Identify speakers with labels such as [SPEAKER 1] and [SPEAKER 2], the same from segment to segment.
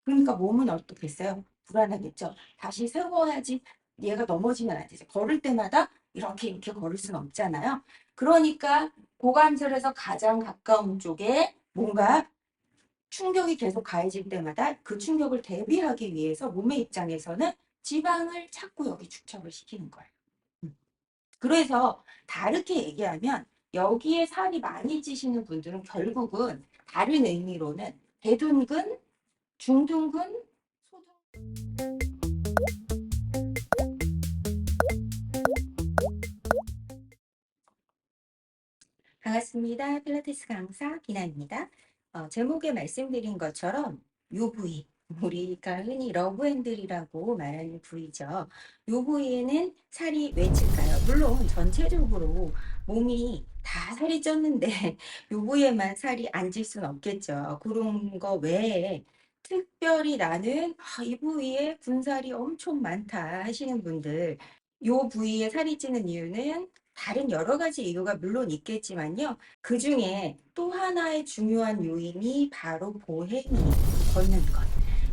[SPEAKER 1] 그러니까 몸은 어떻겠어요? 불안하겠죠. 다시 세워야지. 얘가 넘어지면 안 되죠. 걸을 때마다 이렇게 걸을 수는 없잖아요. 그러니까 고관절에서 가장 가까운 쪽에 뭔가 충격이 계속 가해질 때마다 그 충격을 대비하기 위해서 몸의 입장에서는 지방을 자꾸 여기 축적을 시키는 거예요. 음. 그래서 다르게 얘기하면 여기에 살이 많이 찌시는 분들은 결국은 다른 의미로는 대둔근, 중둔근, 소둔. 반갑습니다. 필라테스 강사 기나입니다. 제목에 말씀드린 것처럼 요 부위, 우리가 흔히 러브핸들이라고 말하는 부위죠. 요 부위에는 살이 왜 찔까요? 물론 전체적으로 몸이 다 살이 쪘는데 요 부위에만 살이 안 찔 수는 없겠죠. 그런 거 외에 특별히 나는 이 부위에 군살이 엄청 많다 하시는 분들, 요 부위에 살이 찌는 이유는 다른 여러 가지 이유가 물론 있겠지만요. 그 중에 또 하나의 중요한 요인이 바로 보행이에요. 걷는 것.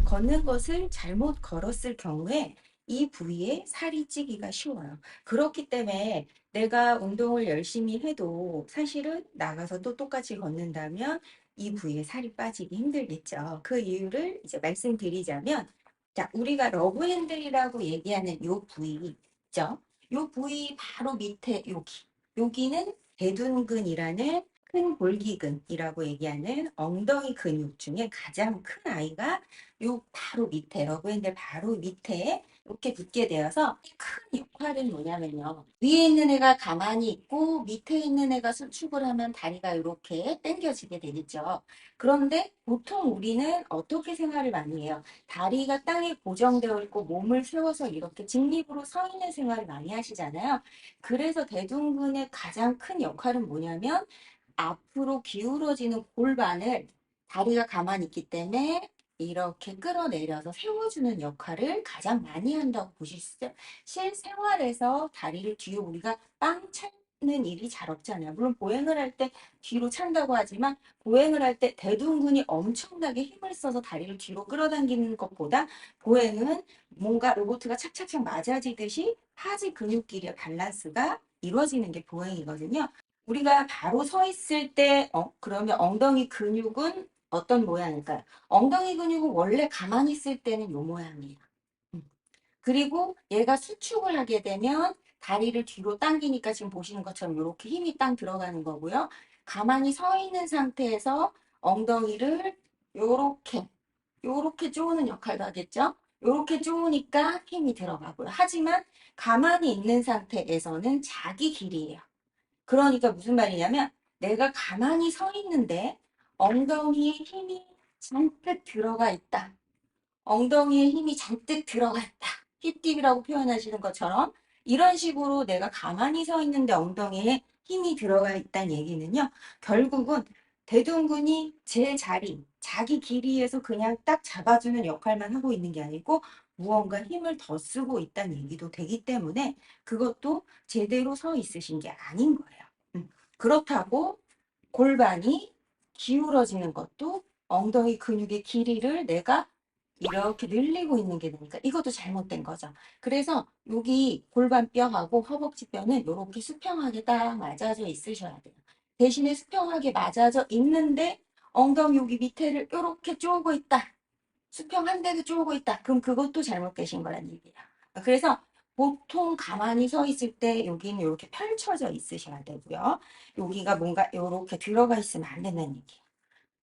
[SPEAKER 1] 걷는 것을 잘못 걸었을 경우에 이 부위에 살이 찌기가 쉬워요. 그렇기 때문에 내가 운동을 열심히 해도 사실은 나가서 또 똑같이 걷는다면 이 부위에 살이 빠지기 힘들겠죠. 그 이유를 이제 말씀드리자면, 자, 우리가 러브핸들이라고 얘기하는 요 부위 있죠? 요 부위 바로 밑에 여기는 대둔근이라는 큰 골기근이라고 얘기하는 엉덩이 근육 중에 가장 큰 아이가 요 바로 밑에 러브핸들 바로 밑에 이렇게 붙게 되어서 큰 역할은 뭐냐면요. 위에 있는 애가 가만히 있고 밑에 있는 애가 수축을 하면 다리가 이렇게 당겨지게 되겠죠. 그런데 보통 우리는 어떻게 생활을 많이 해요? 다리가 땅에 고정되어 있고 몸을 세워서 이렇게 직립으로 서 있는 생활을 많이 하시잖아요. 그래서 대둔근의 가장 큰 역할은 뭐냐면 앞으로 기울어지는 골반을 다리가 가만히 있기 때문에 이렇게 끌어내려서 세워주는 역할을 가장 많이 한다고 보실 수 있어요. 실생활에서 다리를 뒤로 우리가 빵 차는 일이 잘 없잖아요. 물론 보행을 할 때 뒤로 찬다고 하지만 보행을 할 때 대둔근이 엄청나게 힘을 써서 다리를 뒤로 끌어당기는 것보다 보행은 뭔가 로봇가 착착착 맞아지듯이 하지 근육끼리의 밸런스가 이루어지는 게 보행이거든요. 우리가 바로 서 있을 때, 그러면 엉덩이 근육은 어떤 모양일까요? 엉덩이 근육은 원래 가만히 있을 때는 요 모양이에요. 음. 그리고 얘가 수축을 하게 되면 다리를 뒤로 당기니까 지금 보시는 것처럼 이렇게 힘이 땅 들어가는 거고요. 가만히 서 있는 상태에서 엉덩이를 요렇게 쪼는 역할도 하겠죠? 요렇게 쪼으니까 힘이 들어가고요. 하지만 가만히 있는 상태에서는 자기 길이에요. 그러니까 무슨 말이냐면 내가 가만히 서 있는데 엉덩이에 힘이 잔뜩 들어가 있다. 엉덩이에 힘이 잔뜩 들어가 있다. 힙딥이라고 표현하시는 것처럼 이런 식으로 내가 가만히 서 있는데 엉덩이에 힘이 들어가 있다는 얘기는요. 결국은 대둔근이 제 자리, 자기 길이에서 그냥 딱 잡아주는 역할만 하고 있는 게 아니고 무언가 힘을 더 쓰고 있다는 얘기도 되기 때문에 그것도 제대로 서 있으신 게 아닌 거예요. 그렇다고 골반이 기울어지는 것도 엉덩이 근육의 길이를 내가 이렇게 늘리고 있는 게 되니까 이것도 잘못된 거죠. 그래서 여기 골반뼈하고 허벅지뼈는 이렇게 수평하게 딱 맞아져 있으셔야 돼요. 대신에 수평하게 맞아져 있는데 엉덩이 여기 밑에를 이렇게 쪼고 있다. 수평한데도 쪼고 있다. 그럼 그것도 잘못되신 거란 얘기예요. 그래서 보통 가만히 서 있을 때 여기는 이렇게 펼쳐져 있으셔야 되고요. 여기가 뭔가 이렇게 들어가 있으면 안 된다는 얘기예요.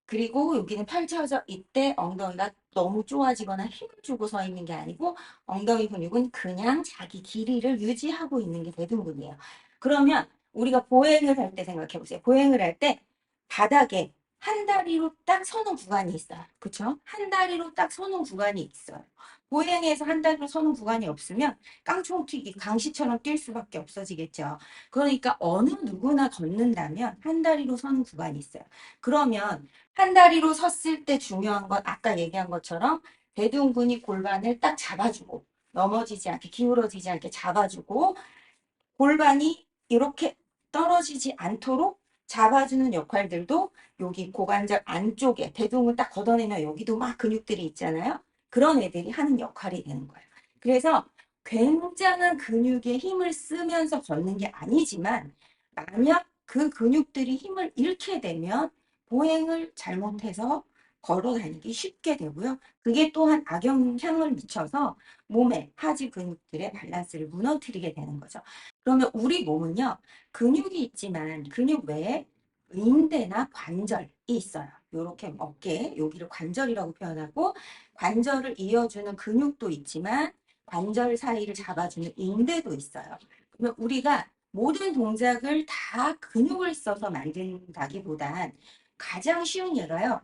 [SPEAKER 1] 그리고 여기는 펼쳐져 있대 엉덩이가 너무 쪼아지거나 힘을 주고 서 있는 게 아니고 엉덩이 근육은 그냥 자기 길이를 유지하고 있는 게 대둔근이에요. 그러면 우리가 보행을 할 때 생각해 보세요. 보행을 할 때 바닥에 한 다리로 딱 서는 구간이 있어요. 그렇죠? 한 다리로 딱 서는 구간이 있어요. 보행에서 한 다리로 서는 구간이 없으면 깡총튀기, 강시처럼 뛸 수밖에 없어지겠죠. 그러니까 어느 누구나 걷는다면 한 다리로 서는 구간이 있어요. 그러면 한 다리로 섰을 때 중요한 건 아까 얘기한 것처럼 대둔근이 골반을 딱 잡아주고 넘어지지 않게 기울어지지 않게 잡아주고 골반이 이렇게 떨어지지 않도록 잡아주는 역할들도 여기 고관절 안쪽에 대동을 딱 걷어내면 여기도 막 근육들이 있잖아요. 그런 애들이 하는 역할이 되는 거예요. 그래서 굉장한 근육에 힘을 쓰면서 걷는 게 아니지만 만약 그 근육들이 힘을 잃게 되면 보행을 잘못해서 걸어 다니기 쉽게 되고요. 그게 또한 악영향을 미쳐서 몸에 하지 근육들의 밸런스를 무너뜨리게 되는 거죠. 그러면 우리 몸은요, 근육이 있지만 근육 외에 인대나 관절이 있어요. 이렇게 어깨, 여기를 관절이라고 표현하고 관절을 이어주는 근육도 있지만 관절 사이를 잡아주는 인대도 있어요. 그러면 우리가 모든 동작을 다 근육을 써서 만든다기보단 가장 쉬운 예가요.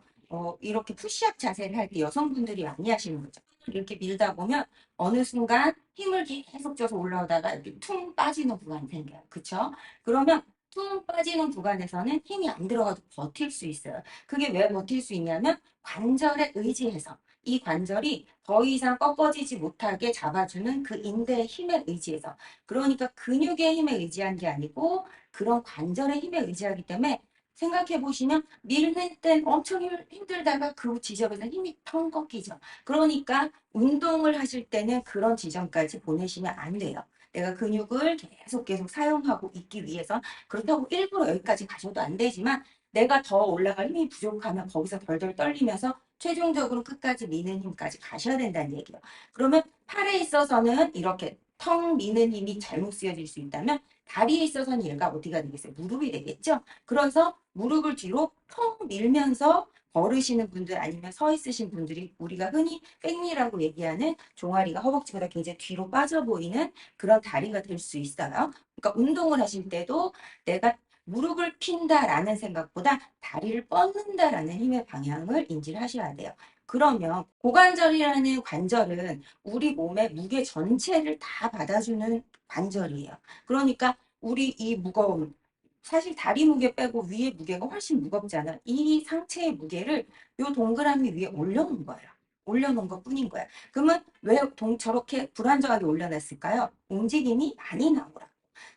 [SPEAKER 1] 이렇게 푸시업 자세를 할 때 여성분들이 많이 하시는 거죠. 이렇게 밀다 보면 어느 순간 힘을 계속 줘서 올라오다가 이렇게 퉁 빠지는 구간이 생겨요. 그쵸? 그러면 퉁 빠지는 구간에서는 힘이 안 들어가도 버틸 수 있어요. 그게 왜 버틸 수 있냐면 관절에 의지해서 이 관절이 더 이상 꺾어지지 못하게 잡아주는 그 인대의 힘에 의지해서 그러니까 근육의 힘에 의지한 게 아니고 그런 관절의 힘에 의지하기 때문에 생각해 보시면 밀는 땐 엄청 힘들다가 그 지점에서 힘이 텅 꺾이죠. 그러니까 운동을 하실 때는 그런 지점까지 보내시면 안 돼요. 내가 근육을 계속 사용하고 있기 위해서 그렇다고 일부러 여기까지 가셔도 안 되지만 내가 더 올라갈 힘이 부족하면 거기서 덜덜 떨리면서 최종적으로 끝까지 미는 힘까지 가셔야 된다는 얘기예요. 그러면 팔에 있어서는 이렇게 텅 미는 힘이 잘못 쓰여질 수 있다면 다리에 있어서는 얘가 어디가 되겠어요? 무릎이 되겠죠? 그래서 무릎을 뒤로 텅 밀면서 걸으시는 분들 아니면 서 있으신 분들이 우리가 흔히 백니라고 얘기하는 종아리가 허벅지보다 굉장히 뒤로 빠져 보이는 그런 다리가 될 수 있어요. 그러니까 운동을 하실 때도 내가 무릎을 핀다라는 생각보다 다리를 뻗는다라는 힘의 방향을 인지를 하셔야 돼요. 그러면 고관절이라는 관절은 우리 몸의 무게 전체를 다 받아주는 관절이에요. 그러니까 우리 이 무거움, 사실 다리 무게 빼고 위에 무게가 훨씬 무겁잖아. 이 상체의 무게를 요 동그라미 위에 올려놓은 거예요. 올려놓은 것 뿐인 거야. 그러면 왜 저렇게 불안정하게 올려놨을까요? 움직임이 많이 나오라.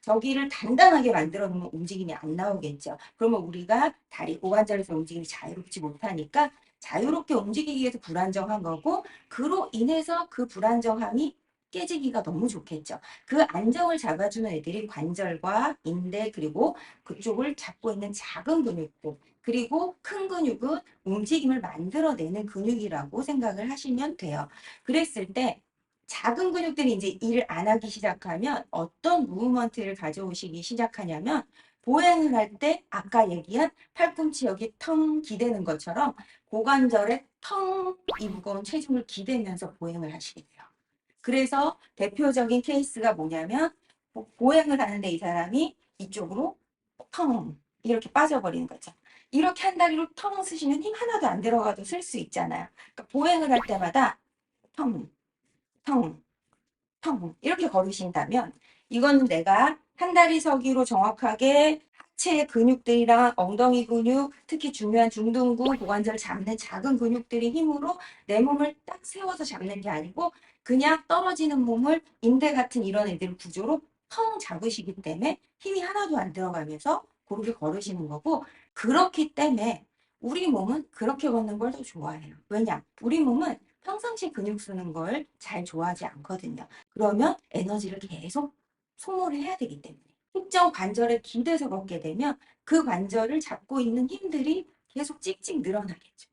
[SPEAKER 1] 저기를 단단하게 만들어 놓으면 움직임이 안 나오겠죠. 그러면 우리가 다리 고관절에서 움직임이 자유롭지 못하니까 자유롭게 움직이기 위해서 불안정한 거고 그로 인해서 그 불안정함이 깨지기가 너무 좋겠죠. 그 안정을 잡아주는 애들이 관절과 인대 그리고 그쪽을 잡고 있는 작은 근육들 그리고 큰 근육은 움직임을 만들어내는 근육이라고 생각을 하시면 돼요. 그랬을 때 작은 근육들이 이제 일을 안 하기 시작하면 어떤 무브먼트를 가져오시기 시작하냐면 보행을 할 때 아까 얘기한 팔꿈치 여기 텅 기대는 것처럼 고관절에 텅 이 무거운 체중을 기대면서 보행을 하시게 돼요. 그래서 대표적인 케이스가 뭐냐면 보행을 하는데 이 사람이 이쪽으로 텅 이렇게 빠져버리는 거죠. 이렇게 한 다리로 텅 쓰시면 힘 하나도 안 들어가도 쓸 수 있잖아요. 그러니까 보행을 할 때마다 텅, 텅, 텅 이렇게 걸으신다면 이거는 내가 한 다리 서기로 정확하게 하체 근육들이랑 엉덩이 근육, 특히 중요한 중둔부, 고관절 잡는 작은 근육들의 힘으로 내 몸을 딱 세워서 잡는 게 아니고 그냥 떨어지는 몸을 인대 같은 이런 애들 구조로 텅 잡으시기 때문에 힘이 하나도 안 들어가면서 그렇게 걸으시는 거고 그렇기 때문에 우리 몸은 그렇게 걷는 걸 더 좋아해요. 왜냐? 우리 몸은 평상시 근육 쓰는 걸 잘 좋아하지 않거든요. 그러면 에너지를 계속 소모를 해야 되기 때문에 특정 관절에 기대서 걷게 되면 그 관절을 잡고 있는 힘들이 계속 찍찍 늘어나겠죠.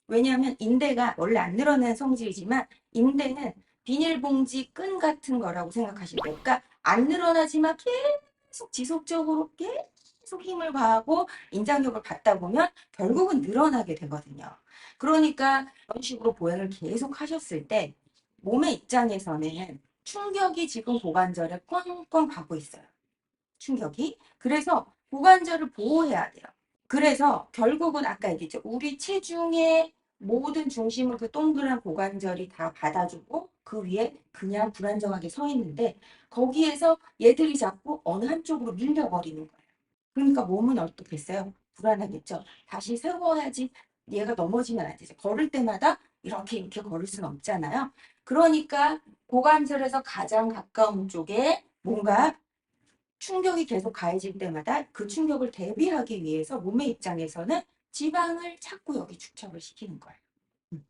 [SPEAKER 1] 왜냐하면 인대가 원래 안 늘어나는 성질이지만 인대는 비닐봉지 끈 같은 거라고 생각하시면 돼요. 그러니까 안 늘어나지만 계속 지속적으로 계속 힘을 가하고 인장력을 받다 보면 결국은 늘어나게 되거든요. 그러니까 이런 식으로 보행을 계속 하셨을 때 몸의 입장에서는 충격이 지금 고관절에 꽝꽝 가고 있어요. 충격이. 그래서 고관절을 보호해야 돼요. 그래서 결국은 아까 얘기했죠. 우리 체중의 모든 중심을 그 동그란 고관절이 다 받아주고 그 위에 그냥 불안정하게 서 있는데 거기에서 얘들이 자꾸 어느 한쪽으로 밀려버리는 거예요. 그러니까 몸은 어떻겠어요? 불안하겠죠. 다시 세워야지 얘가 넘어지면 안 되죠. 걸을 때마다 이렇게 걸을 수는 없잖아요. 그러니까 고관절에서 가장 가까운 쪽에 뭔가 충격이 계속 가해질 때마다 그 충격을 대비하기 위해서 몸의 입장에서는 지방을 자꾸 여기 축적을 시키는 거예요. 음.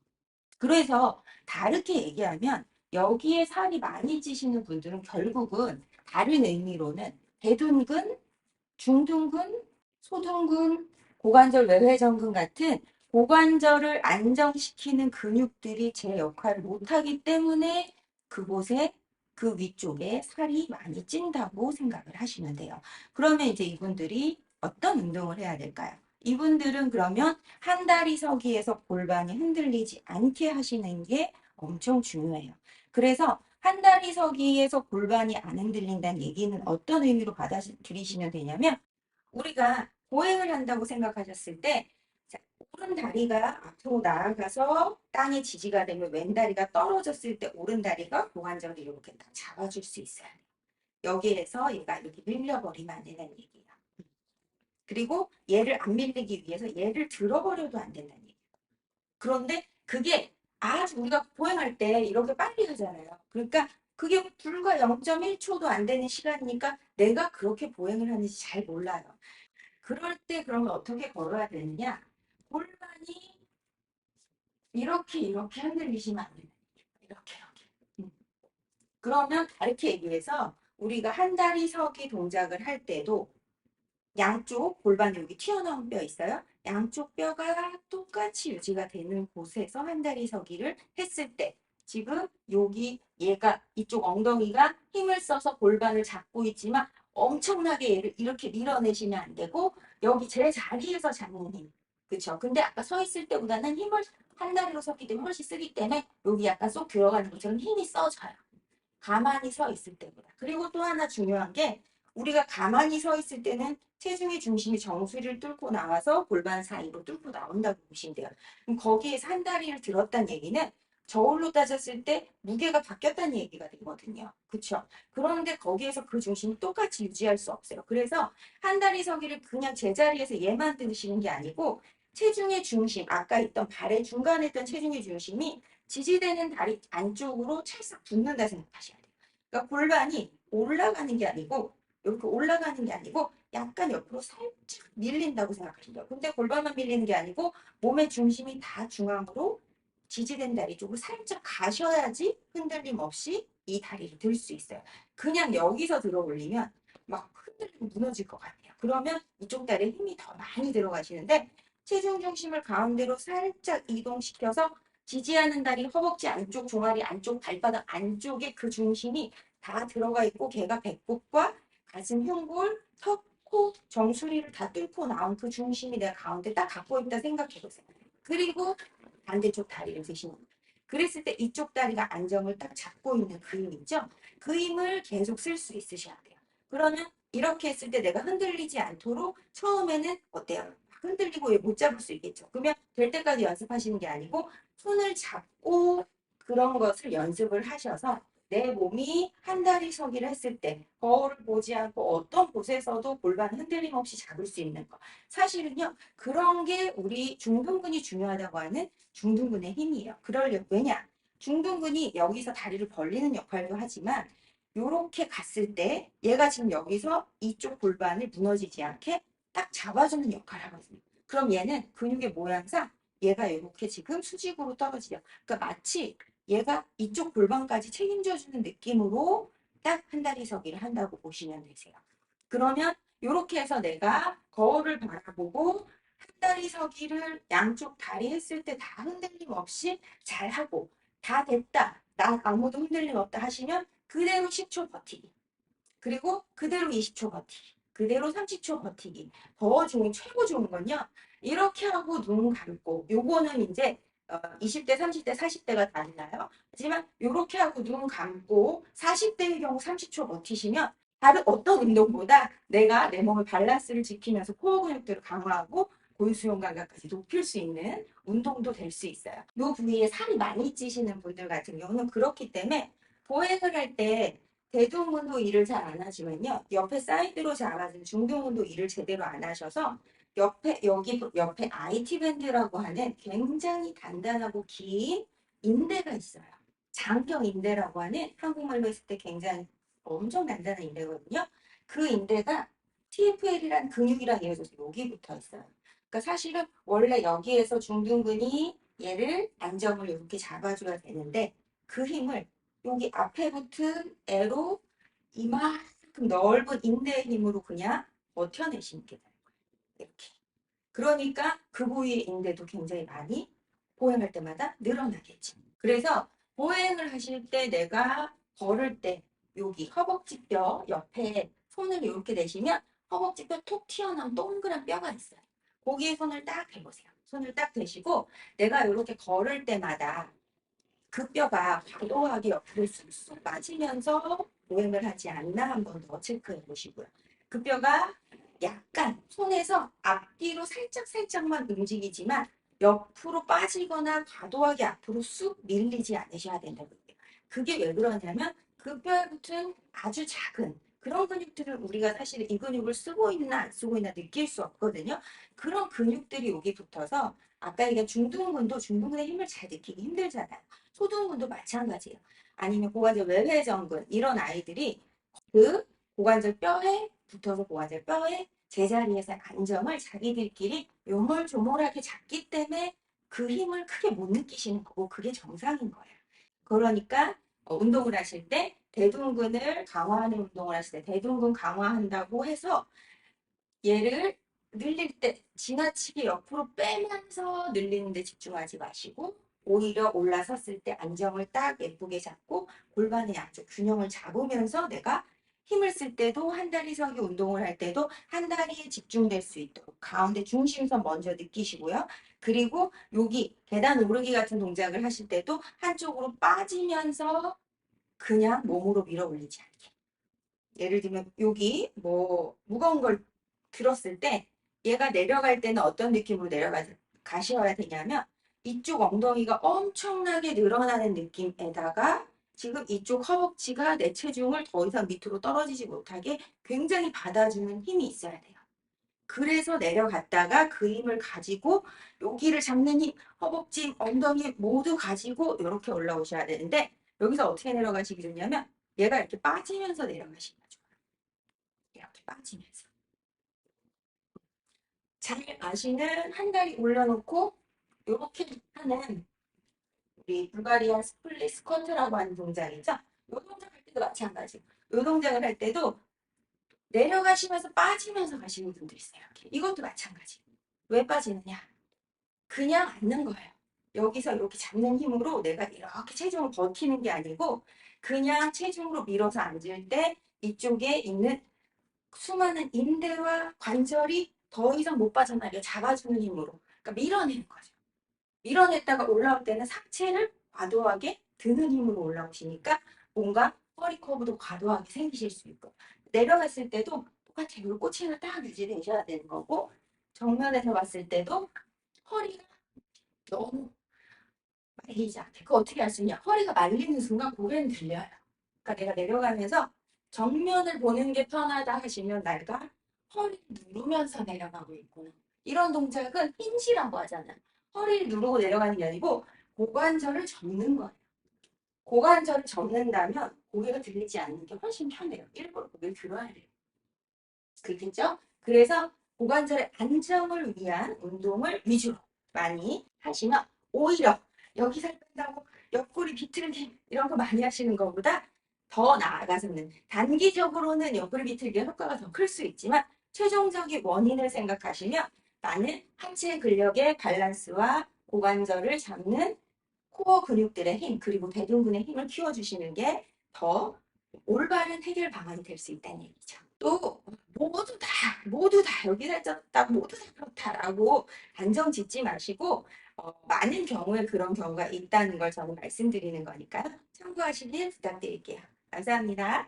[SPEAKER 1] 그래서 다르게 얘기하면 여기에 살이 많이 찌시는 분들은 결국은 다른 의미로는 대둔근, 중둔근, 소둔근, 고관절 외회전근 같은 고관절을 안정시키는 근육들이 제 역할을 못하기 때문에 그곳에 그 위쪽에 살이 많이 찐다고 생각을 하시면 돼요. 그러면 이제 이분들이 어떤 운동을 해야 될까요? 이분들은 그러면 한 다리 서기에서 골반이 흔들리지 않게 하시는 게 엄청 중요해요. 그래서 한 다리 서기에서 골반이 안 흔들린다는 얘기는 어떤 의미로 받아들이시면 되냐면 우리가 보행을 한다고 생각하셨을 때 자, 오른 다리가 앞으로 나아가서 땅에 지지가 되면 왼 다리가 떨어졌을 때 오른 다리가 고관절을 이렇게 딱 잡아줄 수 있어야 돼요. 여기에서 얘가 이렇게 밀려버리면 안 되는 얘기예요. 그리고 얘를 안 밀리기 위해서 얘를 들어버려도 안 된다는 얘기예요. 그런데 그게 아주 우리가 보행할 때 이렇게 빨리 하잖아요. 그러니까 그게 불과 0.1초도 안 되는 시간이니까 내가 그렇게 보행을 하는지 잘 몰라요. 그럴 때 그러면 어떻게 걸어야 되느냐? 골반이 이렇게 흔들리시면 안 돼요. 이렇게. 음. 그러면 다르게 얘기해서 우리가 한 다리 서기 동작을 할 때도 양쪽 골반 여기 튀어나온 뼈 있어요. 양쪽 뼈가 똑같이 유지가 되는 곳에서 한 다리 서기를 했을 때 지금 여기 얘가 이쪽 엉덩이가 힘을 써서 골반을 잡고 있지만 엄청나게 얘를 이렇게 밀어내시면 안 되고 여기 제 자리에서 잡는 힘. 그렇죠. 근데 아까 서 있을 때보다는 힘을 한 다리로 섰기 때문에 훨씬 쓰기 때문에 여기 약간 쏙 들어가는 것처럼 힘이 써져요. 가만히 서 있을 때보다. 그리고 또 하나 중요한 게 우리가 가만히 서 있을 때는 체중의 중심이 정수리를 뚫고 나와서 골반 사이로 뚫고 나온다고 보시면 돼요. 그럼 거기에서 한 다리를 들었다는 얘기는 저울로 따졌을 때 무게가 바뀌었다는 얘기가 되거든요. 그렇죠? 그런데 거기에서 그 중심이 똑같이 유지할 수 없어요. 그래서 한 다리 서기를 그냥 제자리에서 얘만 들으시는 게 아니고 체중의 중심, 아까 있던 발의 중간에 있던 체중의 중심이 지지대는 다리 안쪽으로 찰싹 붙는다 생각하셔야 돼요. 그러니까 골반이 올라가는 게 아니고 이렇게 올라가는 게 아니고 약간 옆으로 살짝 밀린다고 생각하시면 돼요. 근데 골반만 밀리는 게 아니고 몸의 중심이 다 중앙으로 지지된 다리 쪽으로 살짝 가셔야지 흔들림 없이 이 다리를 들 수 있어요. 그냥 여기서 들어 올리면 막 흔들리고 무너질 것 같아요. 그러면 이쪽 다리에 힘이 더 많이 들어가시는데 체중 중심을 가운데로 살짝 이동시켜서 지지하는 다리 허벅지 안쪽 종아리 안쪽 발바닥 안쪽에 그 중심이 다 들어가 있고 걔가 배꼽과 가슴 흉골 턱, 코, 정수리를 다 뚫고 나온 그 중심이 내가 가운데 딱 갖고 있다 생각해 보세요. 그리고 반대쪽 다리를 드시는 거예요. 그랬을 때 이쪽 다리가 안정을 딱 잡고 있는 그 힘 있죠? 그 힘을 계속 쓸 수 있으셔야 돼요. 그러면 이렇게 했을 때 내가 흔들리지 않도록 처음에는 어때요? 흔들리고 못 잡을 수 있겠죠. 그러면 될 때까지 연습하시는 게 아니고 손을 잡고 그런 것을 연습을 하셔서 내 몸이 한 다리 서기를 했을 때 거울을 보지 않고 어떤 곳에서도 골반 흔들림 없이 잡을 수 있는 거. 사실은요. 그런 게 우리 중둔근이 중요하다고 하는 중둔근의 힘이에요. 그러려면 왜냐? 중둔근이 여기서 다리를 벌리는 역할도 하지만 요렇게 갔을 때 얘가 지금 여기서 이쪽 골반을 무너지지 않게 딱 잡아주는 역할을 하거든요. 그럼 얘는 근육의 모양상 얘가 이렇게 지금 수직으로 떨어지죠. 그러니까 마치 얘가 이쪽 골반까지 책임져주는 느낌으로 딱 한 다리 서기를 한다고 보시면 되세요. 그러면 이렇게 해서 내가 거울을 바라보고 한 다리 서기를 양쪽 다리 했을 때 다 흔들림 없이 잘하고 다 됐다. 난 아무도 흔들림 없다 하시면 그대로 10초 버티기. 그리고 그대로 20초 버티기. 그대로 30초 버티기. 더 좋은, 최고 좋은 건요. 이렇게 하고 눈 감고, 요거는 이제 20대, 30대, 40대가 달라요. 하지만 이렇게 하고 눈 감고 40대의 경우 30초 버티시면 다른 어떤 운동보다 내가 내 몸의 밸런스를 지키면서 코어 근육들을 강화하고 고유수용 감각까지 높일 수 있는 운동도 될 수 있어요. 이 부위에 살이 많이 찌시는 분들 같은 경우는 그렇기 때문에 보행을 할때 대둔근도 일을 잘 안 하지만요. 옆에 사이드로 잡아준 중둔근도 일을 제대로 안 하셔서 옆에 여기 옆에 IT 밴드라고 하는 굉장히 단단하고 긴 인대가 있어요. 장경 인대라고 하는 한국말로 했을 때 굉장히 엄청 단단한 인대거든요. 그 인대가 TFL이란 근육이랑 이어져서 여기 붙어 있어요. 그러니까 사실은 원래 여기에서 중둔근이 얘를 안정을 이렇게 잡아줘야 되는데 그 힘을 여기 앞에 붙은 애로 이만큼 넓은 인대의 힘으로 그냥 버텨내시는 게 돼요. 이렇게. 그러니까 그 부위의 인대도 굉장히 많이 보행할 때마다 늘어나겠죠. 그래서 보행을 하실 때 내가 걸을 때 여기 허벅지뼈 옆에 손을 이렇게 대시면 허벅지뼈 톡 튀어나온 동그란 뼈가 있어요. 거기에 손을 딱 대보세요. 손을 딱 대시고 내가 이렇게 걸을 때마다 그 뼈가 과도하게 옆으로 쑥쑥 빠지면서 보행을 하지 않나 한번 더 체크해 보시고요. 그 뼈가 약간 손에서 앞뒤로 살짝만 움직이지만 옆으로 빠지거나 과도하게 앞으로 쑥 밀리지 않으셔야 된다고 해요. 그게 왜 그러냐면 그 뼈에 붙은 아주 작은 그런 근육들을 우리가 사실 이 근육을 쓰고 있나 안 쓰고 있나 느낄 수 없거든요. 그런 근육들이 여기 붙어서 아까 얘기한 중둔근의 힘을 잘 느끼기 힘들잖아요. 소두근도 마찬가지예요. 아니면 고관절 외회전근 이런 아이들이 그 고관절 뼈에 붙어서 고관절 뼈에 제자리에서 안정을 자기들끼리 요물조물하게 잡기 때문에 그 힘을 크게 못 느끼시는 거고 그게 정상인 거예요. 그러니까 운동을 하실 때 대둔근을 강화하는 운동을 하실 때 대둔근 강화한다고 해서 얘를 늘릴 때 지나치게 옆으로 빼면서 늘리는 데 집중하지 마시고 오히려 올라섰을 때 안정을 딱 예쁘게 잡고 골반의 양쪽 균형을 잡으면서 내가 힘을 쓸 때도 한 다리 서기 운동을 할 때도 한 다리에 집중될 수 있도록 가운데 중심선 먼저 느끼시고요. 그리고 여기 계단 오르기 같은 동작을 하실 때도 한쪽으로 빠지면서 그냥 몸으로 밀어 올리지 않게. 예를 들면 여기 뭐 무거운 걸 들었을 때 얘가 내려갈 때는 어떤 느낌으로 가셔야 되냐면 이쪽 엉덩이가 엄청나게 늘어나는 느낌에다가 지금 이쪽 허벅지가 내 체중을 더 이상 밑으로 떨어지지 못하게 굉장히 받아주는 힘이 있어야 돼요. 그래서 내려갔다가 그 힘을 가지고 여기를 잡는 힘, 허벅지, 엉덩이 모두 가지고 이렇게 올라오셔야 되는데 여기서 어떻게 내려가시기 좋냐면 얘가 이렇게 빠지면서 내려가시는 거죠. 이렇게 빠지면서. 잘 아시는 한 다리 올려놓고 이렇게 하는 우리 불가리안 스플릿 스쿼트라고 하는 동작이죠. 이 동작 할 때도 마찬가지. 이 동작을 할 때도 내려가시면서 빠지면서 가시는 분들이 있어요. 이렇게. 이것도 마찬가지. 왜 빠지느냐? 그냥 앉는 거예요. 여기서 이렇게 잡는 힘으로 내가 이렇게 체중을 버티는 게 아니고 그냥 체중으로 밀어서 앉을 때 이쪽에 있는 수많은 인대와 관절이 더 이상 못 빠져나게 잡아주는 힘으로 그러니까 밀어내는 거죠. 밀어냈다가 올라올 때는 상체를 과도하게 드는 힘으로 올라오시니까 뭔가 허리 커브도 과도하게 생기실 수 있고 내려갔을 때도 똑같이 이 꼬치를 딱 유지되셔야 되는 거고 정면에서 봤을 때도 허리가 너무 말리지 않게 그거 어떻게 할 수 있냐 허리가 말리는 순간 고개는 들려요. 그러니까 내가 내려가면서 정면을 보는 게 편하다 하시면 내가 허리를 누르면서 내려가고 있구나. 이런 동작은 힌지라고 하잖아요. 허리를 누르고 내려가는 게 아니고 고관절을 접는 거예요. 고관절을 접는다면 고개가 들리지 않는 게 훨씬 편해요. 일부러 고개를 들어야 돼요. 그렇겠죠? 그래서 고관절의 안정을 위한 운동을 위주로 많이 하시면 오히려 여기 살 뺀다고 옆구리 비틀기 이런 거 많이 하시는 것보다 더 나아가서는 단기적으로는 옆구리 비틀기 효과가 더 클 수 있지만 최종적인 원인을 생각하시면 나는 하체 근력의 밸런스와 고관절을 잡는 코어 근육들의 힘 그리고 대둔근의 힘을 키워주시는 게 더 올바른 해결 방안이 될 수 있다는 얘기죠. 또 모두 다 여기 살쪘다 모두 다 그렇다라고 단정 짓지 마시고 많은 경우에 그런 경우가 있다는 걸 저는 말씀드리는 거니까요. 참고하시길 부탁드릴게요. 감사합니다.